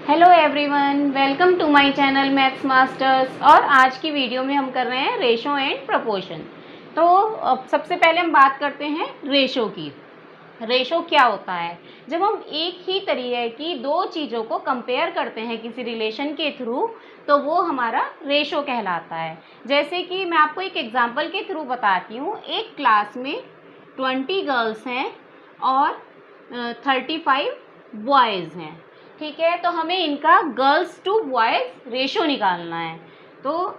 Hello everyone, welcome to my channel maths masters. और आज की वीडियो में हम कर रहे हैं रेशो एंड प्रोपोर्शन। तो सबसे पहले हम बात करते हैं रेशो की। रेशो क्या होता है? जब हम एक ही तरीके की दो चीज़ों को कंपेयर करते हैं किसी रिलेशन के थ्रू, तो वो हमारा रेशो कहलाता है। जैसे कि मैं आपको एक एग्जांपल के थ्रू बताती हूँ। एक क्लास में 20 गर्ल्स हैं और 35 बॉयज़ हैं। ठीक है, तो हमें इनका गर्ल्स टू बॉयज़ रेशो निकालना है। तो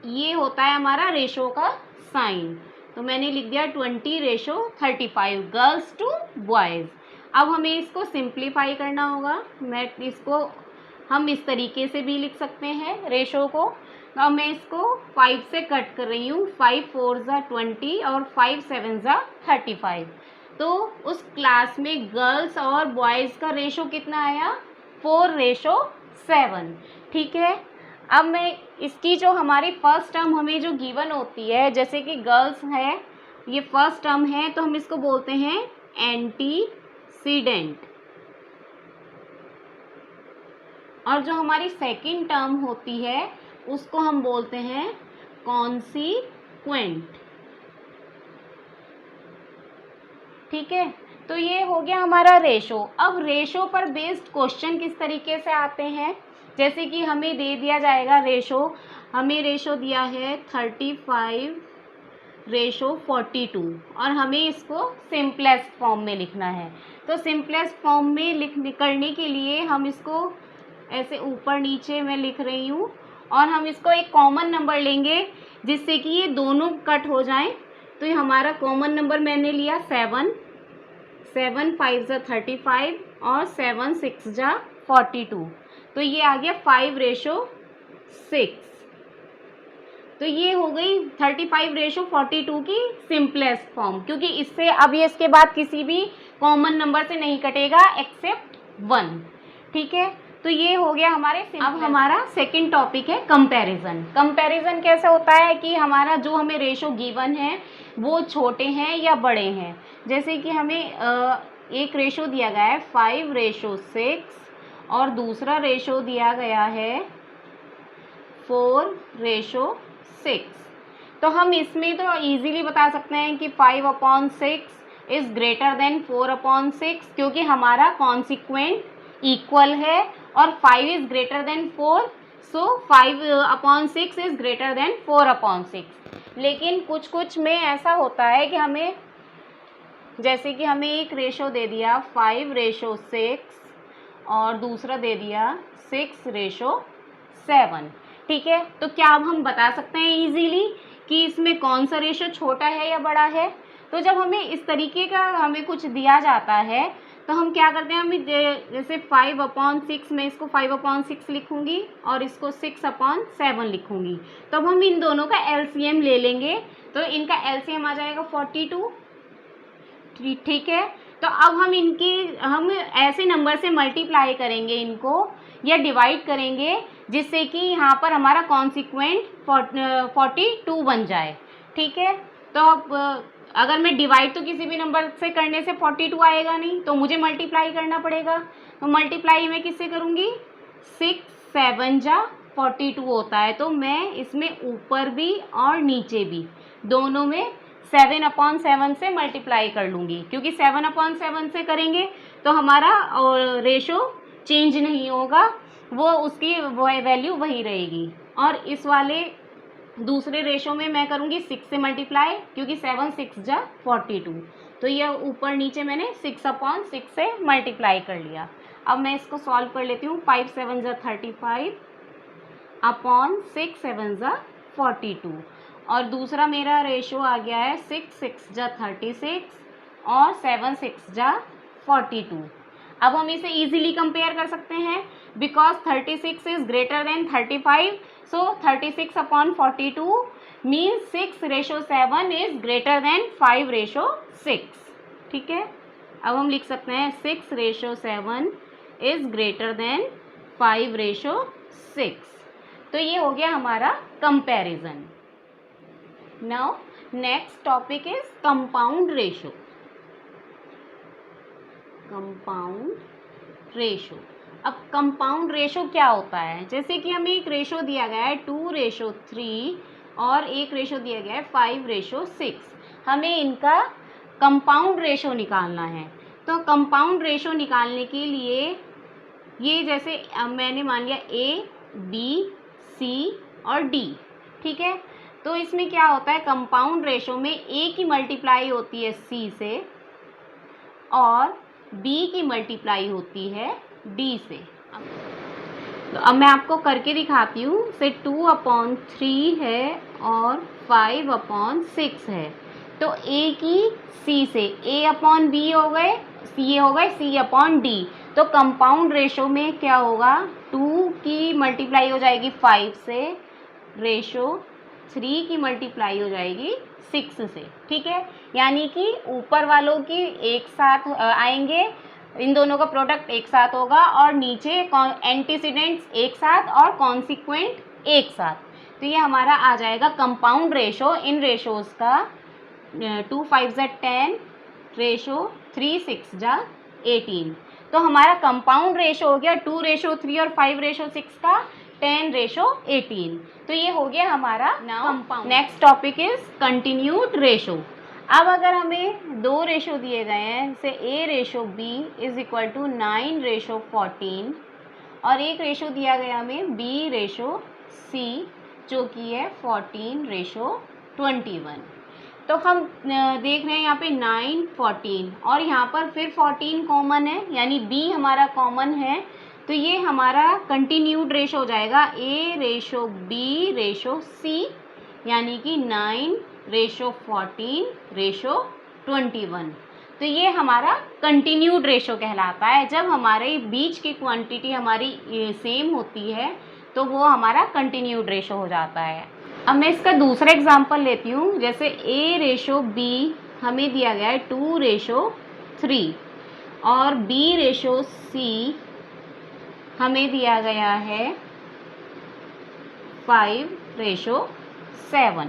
ये होता है हमारा रेशो का साइन। तो मैंने लिख दिया 20:35 गर्ल्स टू बॉयज़। अब हमें इसको सिंप्लीफाई करना होगा। हम इस तरीके से भी लिख सकते हैं रेशो को। अब मैं इसको 5 से कट कर रही हूँ। 5 4 ज़ा 20 और 5 7 ज़ा 35। तो उस क्लास में गर्ल्स और बॉयज़ का रेशो कितना आया? 4:7। ठीक है, अब मैं इसकी जो हमारी फर्स्ट टर्म हमें जो गिवन होती है, जैसे कि गर्ल्स है, ये फर्स्ट टर्म है, तो हम इसको बोलते हैं एंटीसीडेंट। और जो हमारी सेकंड टर्म होती है उसको हम बोलते हैं कॉन्सीक्वेंट। ठीक है, तो ये हो गया हमारा रेशो। अब रेशो पर बेस्ड क्वेश्चन किस तरीके से आते हैं? जैसे कि हमें दे दिया जाएगा रेशो, हमें रेशो दिया है 35:42 और हमें इसको सिंपलेस्ट फॉर्म में लिखना है। तो सिंपलेस्ट फॉर्म में करने के लिए हम इसको ऐसे ऊपर नीचे मैं लिख रही हूँ, और हम इसको एक कॉमन नंबर लेंगे जिससे कि ये दोनों कट हो जाएं। तो ये हमारा कॉमन नंबर मैंने लिया 7 5 ज़ा 35 और 7 6 ज़ा 42। तो ये आ गया 5:6। तो ये हो गई 35:42 की सिंपलेस्ट फॉर्म, क्योंकि इससे अब ये इसके बाद किसी भी कॉमन नंबर से नहीं कटेगा एक्सेप्ट 1। ठीक है, तो ये हो गया हमारे। अब हमारा सेकंड टॉपिक है कंपैरिजन। कंपैरिजन कैसे होता है कि हमारा जो हमें रेशो गिवन है वो छोटे हैं या बड़े हैं। जैसे कि हमें एक रेशो दिया गया है 5:6 और दूसरा रेशो दिया गया है 4:6। तो हम इसमें तो इजीली बता सकते हैं कि 5/6 इज़ ग्रेटर देन 4/6, क्योंकि हमारा कॉन्सिक्वेंट इक्वल है और 5 is greater than 4, so 5/6 is greater than 4/6। लेकिन कुछ में ऐसा होता है कि हमें, जैसे कि हमें एक रेशो दे दिया 5:6 और दूसरा दे दिया 6:7। ठीक है, तो क्या अब हम बता सकते हैं इजीली कि इसमें कौन सा रेशो छोटा है या बड़ा है? तो जब हमें इस तरीके का हमें कुछ दिया जाता है तो हम क्या करते हैं, हमें जैसे 5/6 में इसको 5/6 लिखूंगी और इसको 6/7 लिखूंगी। तो अब हम इन दोनों का एलसीएम ले लेंगे, तो इनका एलसीएम आ जाएगा 42। ठीक है, तो अब हम ऐसे नंबर से मल्टीप्लाई करेंगे इनको या डिवाइड करेंगे जिससे कि यहाँ पर हमारा कॉन्सिक्वेंट 42 बन जाए। ठीक है, तो अब अगर मैं डिवाइड तो किसी भी नंबर से करने से 42 आएगा नहीं, तो मुझे मल्टीप्लाई करना पड़ेगा। तो मल्टीप्लाई मैं किससे करूँगी? 6 7 जा 42 होता है, तो मैं इसमें ऊपर भी और नीचे भी दोनों में 7/7 से मल्टीप्लाई कर लूँगी, क्योंकि 7/7 से करेंगे तो हमारा रेशो चेंज नहीं होगा, वो उसकी वैल्यू वही रहेगी। और इस वाले दूसरे रेशो में मैं करूँगी 6 से मल्टीप्लाई, क्योंकि 7 6 जा 42। तो ये ऊपर नीचे मैंने 6/6 से मल्टीप्लाई कर लिया। अब मैं इसको सॉल्व कर लेती हूँ। 5 7 जा 35 अपॉन 6 7 जा 42, और दूसरा मेरा रेशो आ गया है 6 6 जा 36 और 7 6 जा 42। अब हम इसे इजीली कंपेयर कर सकते हैं, because 36 is greater than 35, so 36/42 means 6:7 is greater than 5:6। ठीक है, अब हम लिख सकते हैं 6:7 इज ग्रेटर देन 5:6। तो ये हो गया हमारा comparison. Now next topic is compound ratio. Compound ratio, अब कंपाउंड रेशो क्या होता है, जैसे कि हमें एक रेशो दिया गया है 2:3 और एक रेशो दिया गया है 5:6, हमें इनका कंपाउंड रेशो निकालना है। तो कंपाउंड रेशो निकालने के लिए ये जैसे मैंने मान लिया A, B, C और D, ठीक है। तो इसमें क्या होता है, कंपाउंड रेशो में A की मल्टीप्लाई होती है C से और B की मल्टीप्लाई होती है D से। तो अब मैं आपको करके दिखाती हूँ। से 2/3 है और 5/6 है। तो A की C से A/B हो गए, C हो गए C/D। तो कंपाउंड रेशो में क्या होगा, 2 की मल्टीप्लाई हो जाएगी 5 से, रेशो 3 की मल्टीप्लाई हो जाएगी 6 से, ठीक है। यानी कि ऊपर वालों की एक साथ आएंगे, इन दोनों का प्रोडक्ट एक साथ होगा और नीचे एंटीसीडेंट्स एक साथ और कॉन्सिक्वेंट एक साथ। तो ये हमारा आ जाएगा कंपाउंड रेशो। इन रेशोज का 2 5 जा 10, रेशो 3 6 जा 18। तो हमारा कंपाउंड रेशो हो गया 2:3 और 5:6 का 10:18। तो ये हो गया हमारा compound. Next topic is continued ratio. अब अगर हमें 2 रेशो दिए गए हैं, जैसे A/B इज इक्वल टू 9:14 और एक रेशो दिया गया हमें B/C जो कि है 14:21। तो हम देख रहे हैं यहाँ पे 9, 14 और यहाँ पर फिर 14 कॉमन है, यानी B हमारा कॉमन है। तो ये हमारा कंटिन्यूड रेशो हो जाएगा A/B/C, यानी कि 9:14:21। तो ये हमारा कंटिन्यूड रेशो कहलाता है। जब हमारे बीच की क्वांटिटी हमारी सेम होती है तो वो हमारा कंटिन्यूड रेशो हो जाता है। अब मैं इसका दूसरा एग्जांपल लेती हूँ। जैसे A/B हमें दिया गया है 2:3 और B/C हमें दिया गया है 5:7।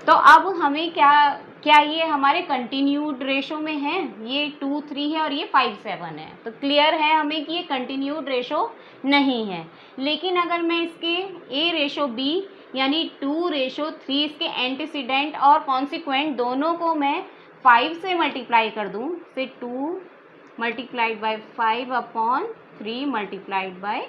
तो अब हमें क्या ये हमारे कंटिन्यूड रेशो में है, ये 2 3 है और ये 5 7 है। तो क्लियर है हमें कि ये कंटिन्यूड रेशो नहीं है। लेकिन अगर मैं इसके A/B यानी 2:3 इसके एंटीसीडेंट और कॉन्सिक्वेंट दोनों को मैं 5 से मल्टीप्लाई कर दूं, से 2 मल्टीप्लाइड बाई 5/3 मल्टीप्लाइड बाई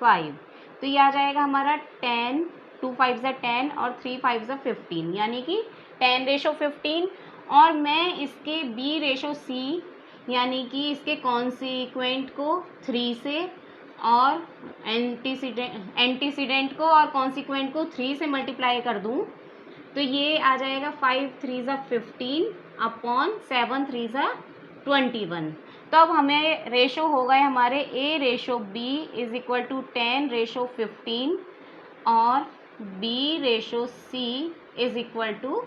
5, तो ये आ जाएगा हमारा 10, 2 5 जा 10 और 3 5 जा 15, यानी कि 10:15। और मैं इसके B/C यानी कि इसके कॉन्सिक्वेंट को 3 से और एंटीसीडेंट को और कॉन्सिक्वेंट को 3 से मल्टीप्लाई कर दूं, तो ये आ जाएगा 5 3 जा 15 अपॉन 7 3 जा 21। तो अब हमें रेशो हो गए हमारे A/B इज इक्वल टू 10:15 और B/C इज इक्वल टू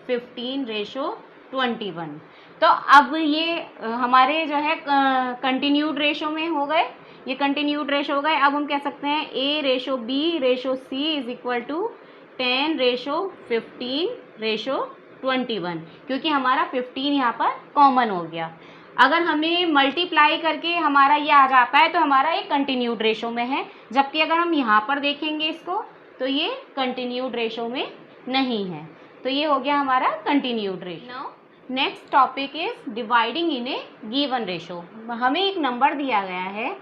15:21। तो अब ये हमारे जो है कंटिन्यूड रेशो में हो गए, ये कंटिन्यूड रेशो हो गए। अब हम कह सकते हैं A/B/C इज इक्वल टू 10:15:21, क्योंकि हमारा 15 यहाँ पर कॉमन हो गया। अगर हमें मल्टीप्लाई करके हमारा ये आ जाता है तो हमारा एक कंटिन्यूड रेशो में है, जबकि अगर हम यहाँ पर देखेंगे इसको तो ये कंटिन्यूड रेशो में नहीं है। तो ये हो गया हमारा continued ratio. Next topic is dividing in a given ratio. हमें एक नंबर दिया गया है,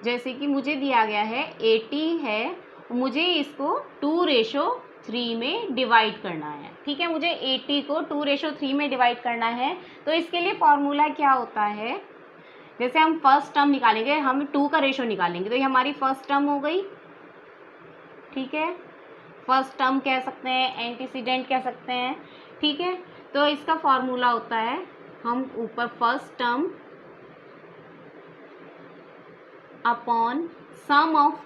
जैसे कि मुझे दिया गया है 80 है, मुझे इसको 2:3 में डिवाइड करना है। ठीक है, मुझे 80 को 2:3 में डिवाइड करना है। तो इसके लिए फॉर्मूला क्या होता है, जैसे हम फर्स्ट टर्म निकालेंगे, हम 2 का रेशो निकालेंगे, तो ये हमारी फर्स्ट टर्म हो गई। ठीक है, फर्स्ट टर्म कह सकते हैं, एंटीसीडेंट कह सकते हैं। ठीक है, तो इसका फॉर्मूला होता है, हम ऊपर first term upon sum of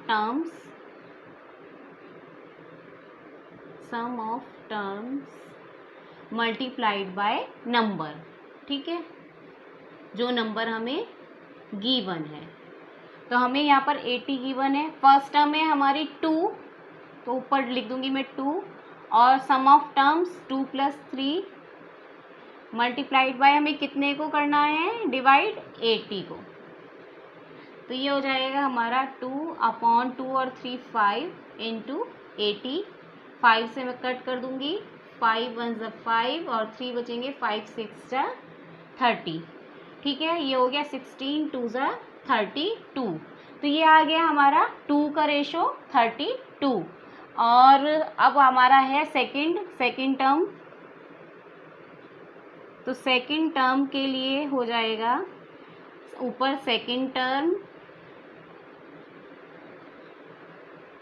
terms multiplied by number. ठीक है, जो नंबर हमें गिवन है। तो हमें यहाँ पर 80 गिवन है, फर्स्ट टर्म है हमारी 2, तो ऊपर लिख दूंगी मैं 2, और सम ऑफ टर्म्स 2 + 3 मल्टीप्लाइड बाय हमें कितने को करना है डिवाइड, 80 को। तो ये हो जाएगा हमारा 2/2 और 3 5 इंटू 80। 5 से मैं कट कर दूंगी, 5 1 ज़ा 5 और 3 बचेंगे, 5 6 ज़ा 30। ठीक है, ये हो गया 16 2 ज़ा 32। तो ये आ गया हमारा 2 का रेशो 32। और अब हमारा है सेकंड टर्म। तो सेकंड टर्म के लिए हो जाएगा ऊपर second term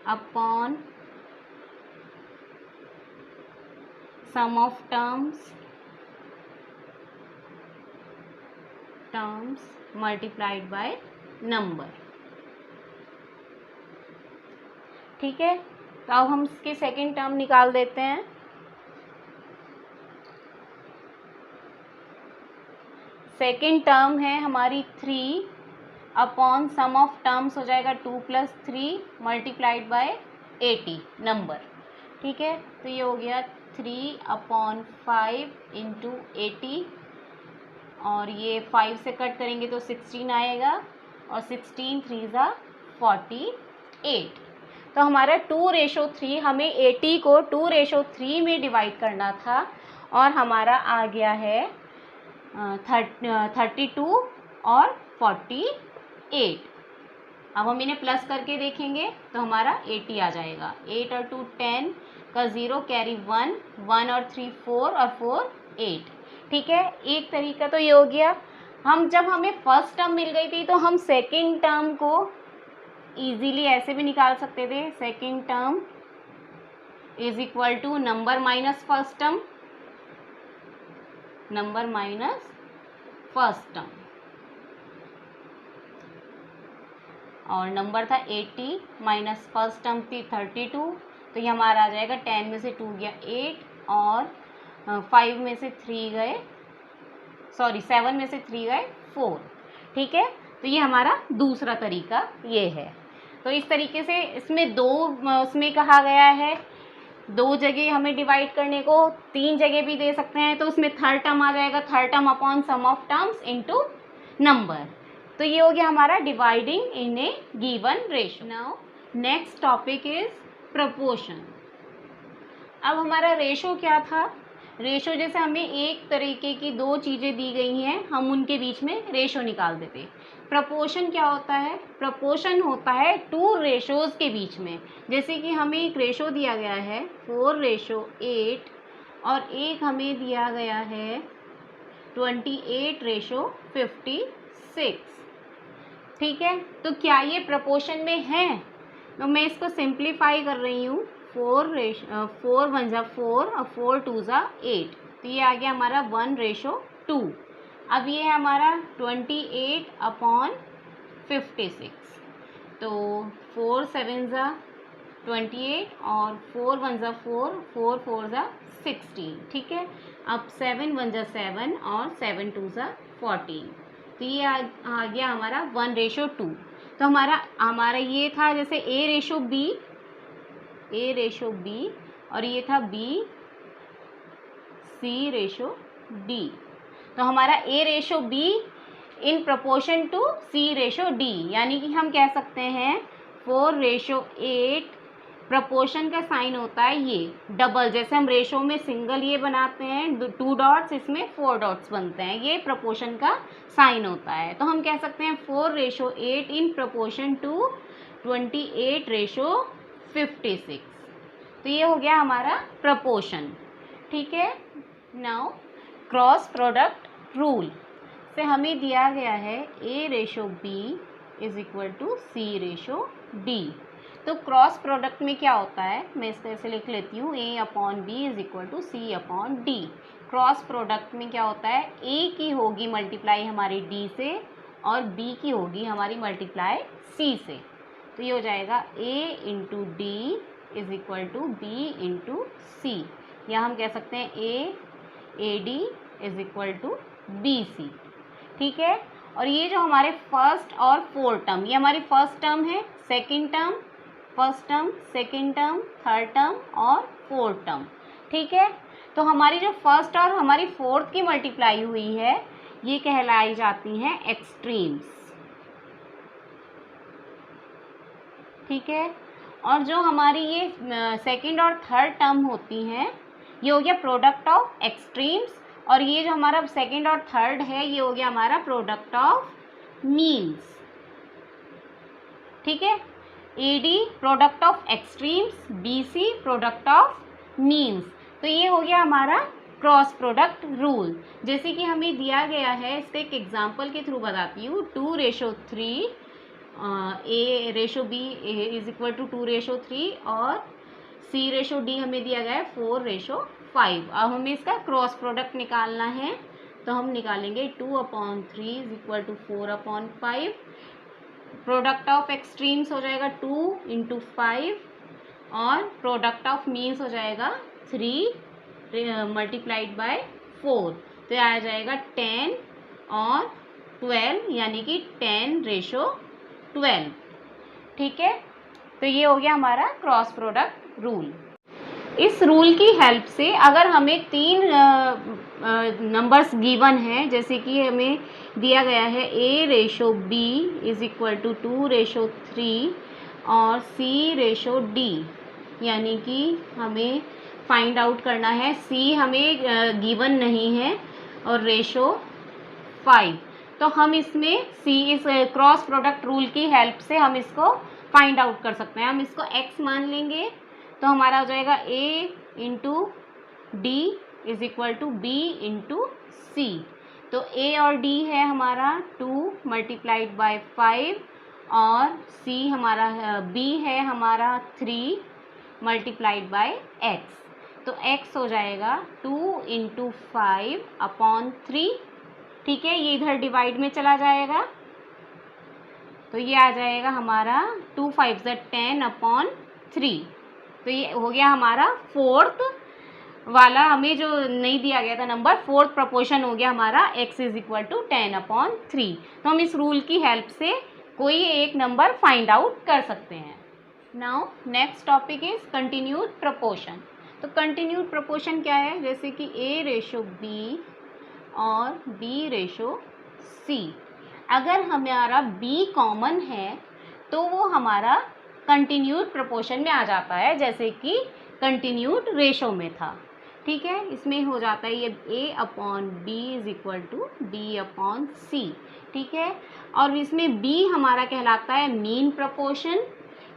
upon sum of terms multiplied by number. ठीक है, तो अब हम इसके सेकंड टर्म निकाल देते हैं। सेकंड टर्म है हमारी 3 अपॉन सम ऑफ टर्म्स हो जाएगा 2 + 3 मल्टीप्लाइड बाय 80 नंबर। ठीक है, तो ये हो गया 3/5 इंटू 80 और ये 5 से कट करेंगे तो 16 आएगा और 16 3 ज़ा 48। तो हमारा 2:3, हमें 80 को 2:3 में डिवाइड करना था और हमारा आ गया है 32 और 48। अब हम इन्हें प्लस करके देखेंगे तो हमारा 80 आ जाएगा। 8 और 2 10 का 0 कैरी 1, 1 और 3 4 और 4 8। ठीक है, एक तरीका तो ये हो गया। जब हमें फर्स्ट टर्म मिल गई थी तो हम सेकंड टर्म को इजीली ऐसे भी निकाल सकते थे। Second term is equal to number minus first term, number minus first term, और नंबर था 80 माइनस फर्स्ट टर्म थी 32। तो ये हमारा आ जाएगा 10 में से 2 गया 8 और 5 में से 3 गए, सॉरी 7 में से 3 गए 4। ठीक है, तो ये हमारा दूसरा तरीका ये है। तो इस तरीके से इसमें उसमें कहा गया है 2 जगह हमें डिवाइड करने को, 3 जगह भी दे सकते हैं। तो उसमें थर्ड टर्म आ जाएगा, third term upon sum of terms into number. तो ये हो गया हमारा dividing in a given ratio. Now next topic is proportion. अब हमारा रेशो क्या था? रेशो जैसे हमें एक तरीके की 2 चीज़ें दी गई हैं, हम उनके बीच में रेशो निकाल देते। प्रपोर्शन क्या होता है? प्रपोर्शन होता है 2 रेशोज़ के बीच में। जैसे कि हमें एक रेशो दिया गया है 4:8 और एक हमें दिया गया है 28:56। ठीक है, तो क्या ये प्रपोर्शन में है? तो मैं इसको सिंप्लीफाई कर रही हूँ। 4 1 ज़ा 4 और 4 2 ज़ा 8। तो ये आ गया हमारा 1:2। अब ये है हमारा 28/56। तो 4 7 ज़ा 28 और 4 1 ज़ा 4, 4 4 ज़ा 16। ठीक है, अब 7 1 ज़ा 7 और 7 2 ज़ा 14। तो ये आ गया हमारा 1:2। तो हमारा ये था जैसे A:B और ये था BC:D। तो हमारा A:B in proportion to C:D, यानी कि हम कह सकते हैं 4:8 प्रपोर्शन का साइन होता है ये डबल। जैसे हम रेशो में सिंगल ये बनाते हैं 2 डॉट्स, इसमें 4 डॉट्स बनते हैं, ये प्रपोर्शन का साइन होता है। तो हम कह सकते हैं 4:8 इन प्रपोर्शन टू 28:56। तो ये हो गया हमारा प्रपोर्शन। ठीक है, नाउ क्रॉस प्रोडक्ट रूल से हमें दिया गया है A:B is equal to C:D। तो क्रॉस प्रोडक्ट में क्या होता है, मैं इसको ऐसे लिख लेती हूँ, A/B is equal to C/D। Cross product में क्या होता है, A की होगी मल्टीप्लाई हमारी D से और B की होगी हमारी मल्टीप्लाई C से। तो ये हो जाएगा A/D is equal to B/C, या हम कह सकते हैं AD is equal to BC। ठीक है, और ये जो हमारे फर्स्ट और फोर्थ टर्म, ये हमारी फर्स्ट टर्म है, second term, first term, second term, third term और फोर्थ टर्म। ठीक है, तो हमारी जो फर्स्ट और हमारी फोर्थ की मल्टीप्लाई हुई है ये कहलाई जाती हैं एक्सट्रीम्स। ठीक है। और जो हमारी ये सेकंड और थर्ड टर्म होती हैं, ये हो गया प्रोडक्ट ऑफ एक्सट्रीम्स, और ये जो हमारा सेकंड और थर्ड है ये हो गया हमारा प्रोडक्ट ऑफ मीन्स। ठीक है, AD product of extremes, BC product of means. तो ये हो गया हमारा क्रॉस प्रोडक्ट रूल। जैसे कि हमें दिया गया है, इसका एक एग्जांपल के थ्रू बताती हूँ। 2:3 A/B इज इक्वल टू 2:3 और C/D हमें दिया गया है 4:5। अब हमें इसका क्रॉस प्रोडक्ट निकालना है, तो हम निकालेंगे 2/3 is equal to 4/5। Product of extremes हो जाएगा 2 × 5 और प्रोडक्ट ऑफ मीन्स हो जाएगा 3 मल्टीप्लाइड बाय 4। तो आ जाएगा 10 और 12, यानी कि 10:12। ठीक है, तो ये हो गया हमारा क्रॉस प्रोडक्ट रूल। इस रूल की हेल्प से अगर हमें 3 नंबर्स गिवन हैं, जैसे कि हमें दिया गया है A/B इज इक्वल टू 2:3 और C/D, यानी कि हमें फाइंड आउट करना है। C हमें गिवन नहीं है और रेशो 5, तो हम इसमें इस क्रॉस प्रोडक्ट रूल की हेल्प से हम इसको फाइंड आउट कर सकते हैं। हम इसको x मान लेंगे, तो हमारा हो जाएगा A × D is equal to B × C। तो A और D है हमारा 2 मल्टीप्लाइड बाय 5 और C हमारा B है हमारा 3 मल्टीप्लाइड बाय x। तो x हो जाएगा 2 × 5/3। ठीक है, ये इधर डिवाइड में चला जाएगा, तो ये आ जाएगा हमारा 2 5 10/3। तो ये हो गया हमारा फोर्थ वाला, हमें जो नहीं दिया गया था नंबर, फोर्थ प्रपोर्शन हो गया हमारा x इज इक्वल टू 10/3। तो हम इस रूल की हेल्प से कोई एक नंबर फाइंड आउट कर सकते हैं। Now next topic is continued proportion. तो कंटिन्यूड प्रपोर्शन क्या है, जैसे कि A/B और B/C। अगर हमारा B कॉमन है तो वो हमारा कंटिन्यूड प्रपोर्शन में आ जाता है, जैसे कि कंटिन्यूड रेशो में था। ठीक है, इसमें हो जाता है ये A/B is equal to B/C। ठीक है, और इसमें B हमारा कहलाता है मीन प्रपोर्शन।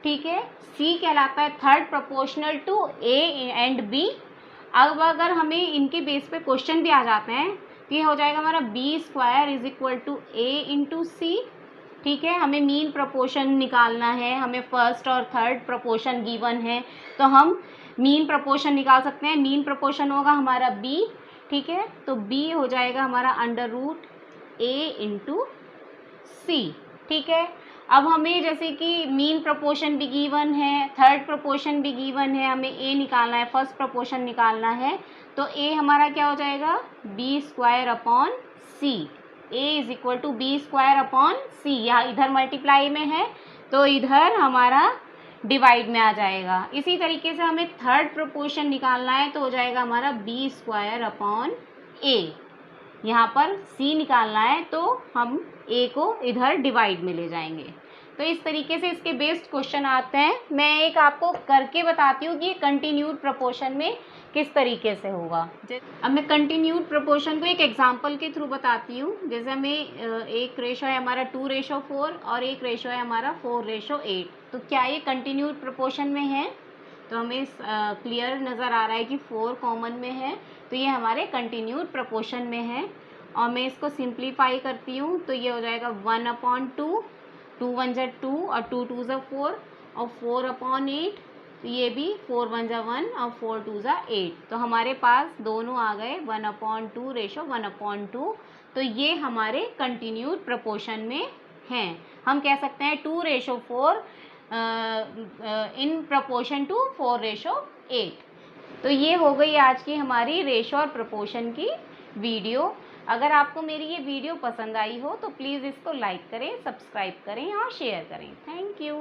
ठीक है, C कहलाता है third proportional to A and B। अब अगर हमें इनके बेस पे क्वेश्चन भी आ जाते हैं, तो ये हो जाएगा हमारा B² is equal to A × C। ठीक है, हमें मीन प्रपोर्शन निकालना है, हमें फर्स्ट और थर्ड प्रपोर्शन गिवन है, तो हम मीन प्रपोर्शन निकाल सकते हैं। मीन प्रपोर्शन होगा हमारा B। ठीक है, तो B हो जाएगा हमारा √A × C। ठीक है, अब हमें जैसे कि मीन प्रपोर्शन भी गिवन है, थर्ड प्रपोर्शन भी गिवन है, हमें A निकालना है, फर्स्ट प्रपोर्शन निकालना है, तो A हमारा क्या हो जाएगा B²/C। A is equal to B²/C। यहाँ इधर मल्टीप्लाई में है तो इधर हमारा डिवाइड में आ जाएगा। इसी तरीके से हमें थर्ड प्रपोर्शन निकालना है, तो हो जाएगा हमारा B²/A। यहाँ पर C निकालना है तो हम A को इधर डिवाइड में ले जाएंगे। तो इस तरीके से इसके बेस्ड क्वेश्चन आते हैं। मैं एक आपको करके बताती हूँ कि ये कंटिन्यूड प्रपोर्शन में किस तरीके से होगा। अब मैं कंटिन्यूड प्रपोर्शन को एक एग्जांपल के थ्रू बताती हूँ। जैसे हमें एक रेशो है हमारा 2:4 और एक रेशो है हमारा 4:8। तो क्या ये कंटिन्यूड प्रपोर्शन में है? तो हमें क्लियर नज़र आ रहा है कि 4 कॉमन में है, तो ये हमारे कंटिन्यूड प्रपोर्शन में है। और मैं इसको सिंप्लीफाई करती हूँ, तो ये हो जाएगा 1/2, 2 1 = 2 और 2 2 = 4 और 4/8, तो ये भी 4 1 = 1 और 4 2 = 8। तो हमारे पास दोनों आ गए 1/2 रेशो 1/2। तो ये हमारे कंटिन्यूड प्रपोर्शन में हैं। हम कह सकते हैं 2:4 इन प्रपोर्शन टू 4:8। तो ये हो गई आज की हमारी रेशो और प्रपोर्शन की वीडियो। अगर आपको मेरी ये वीडियो पसंद आई हो तो प्लीज़ इसको लाइक करें, सब्सक्राइब करें और शेयर करें। Thank you.